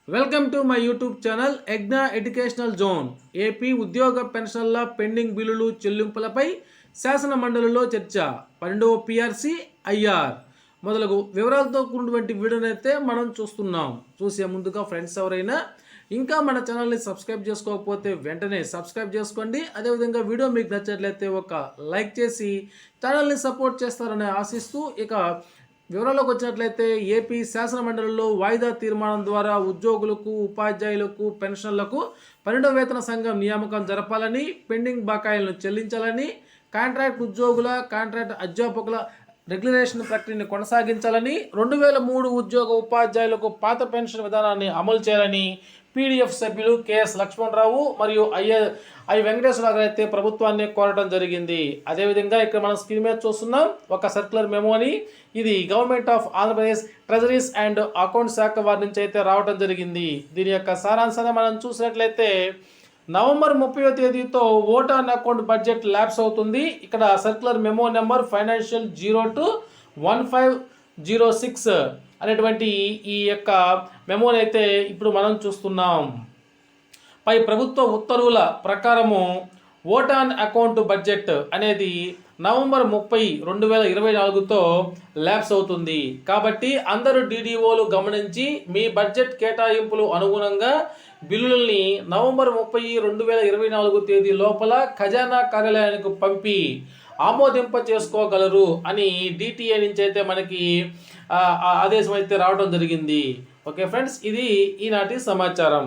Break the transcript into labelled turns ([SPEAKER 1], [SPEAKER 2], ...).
[SPEAKER 1] Welcome to my YouTube channel ఎగ్నా educational zone. AP ఉద్యోగ పెన్షన్ల పెండింగ్ బిల్లులు చెల్లింపులపై శాసన మండలిలో చర్చ. 12వ పిఆర్సీ ఐఆర్ మొదలగు వివరాలతో కూడినటువంటి వీడియోనైతే మనం చూసే ముందుగా ఫ్రెండ్స్ ఎవరైనా ఇంకా మన ఛానల్ని సబ్స్క్రైబ్ చేసుకోకపోతే వెంటనే సబ్స్క్రైబ్ చేసుకోండి. అదేవిధంగా వీడియో మీకు నచ్చట్లయితే ఒక లైక్ చేసి ఛానల్ని సపోర్ట్ చేస్తారని ఆశిస్తూ ఇక వివరాల్లోకి వచ్చినట్లయితే ఏపీ శాసన మండలిలో వాయిదా తీర్మానం ద్వారా ఉద్యోగులకు, ఉపాధ్యాయులకు, పెన్షన్లకు 12వ వేతన సంఘం నియామకం జరపాలని, పెండింగ్ బకాయిలను చెల్లించాలని, కాంట్రాక్ట్ ఉద్యోగుల, కాంట్రాక్ట్ అధ్యాపకుల రెగ్యులేషన్ ప్రక్రియను కొనసాగించాలని, 2003 ఉద్యోగ ఉపాధ్యాయులకు పాత పెన్షన్ విధానాన్ని అమలు చేయాలని పీడీఎఫ్ సభ్యులు కెఎస్ లక్ష్మణరావు మరియు ఐ వెంకటేశ్వరరావు గారు అయితే ప్రభుత్వాన్ని కోరడం జరిగింది. అదేవిధంగా ఇక్కడ మనం స్క్రీన్ మీద చూస్తున్నాం ఒక సర్క్యులర్ మెమోని. ఇది government of Andhra Pradesh treasuries and account శాఖ వారి నుంచి అయితే రావడం జరిగింది. దీని యొక్క సారాంశాన్ని మనం చూసినట్లయితే నవంబర్ 30వ తేదీతో vote on account budget lapse అవుతుంది. ఇక్కడ సర్క్యులర్ మెమో నెంబర్ ఫైనాన్షియల్ 02-1506 అనేటువంటి ఈ యొక్క మెమోని అయితే ఇప్పుడు మనం చూస్తున్నాం. పై ప్రభుత్వ ఉత్తర్వుల ప్రకారము ఓట్ ఆన్ అకౌంట్ బడ్జెట్ అనేది నవంబర్ 30, 2024తో ల్యాప్స్ అవుతుంది. కాబట్టి అందరూ డీడీఓలు గమనించి మీ బడ్జెట్ కేటాయింపులు అనుగుణంగా బిల్లుల్ని నవంబర్ 30, 2024 తేదీ లోపల ఖజానా కార్యాలయానికి పంపి ఆమోదింప చేసుకోగలరు అని డిటిఏ నుంచి అయితే మనకి ఆదేశం అయితే రావడం జరిగింది. ఓకే ఫ్రెండ్స్, ఇది ఈనాటి సమాచారం.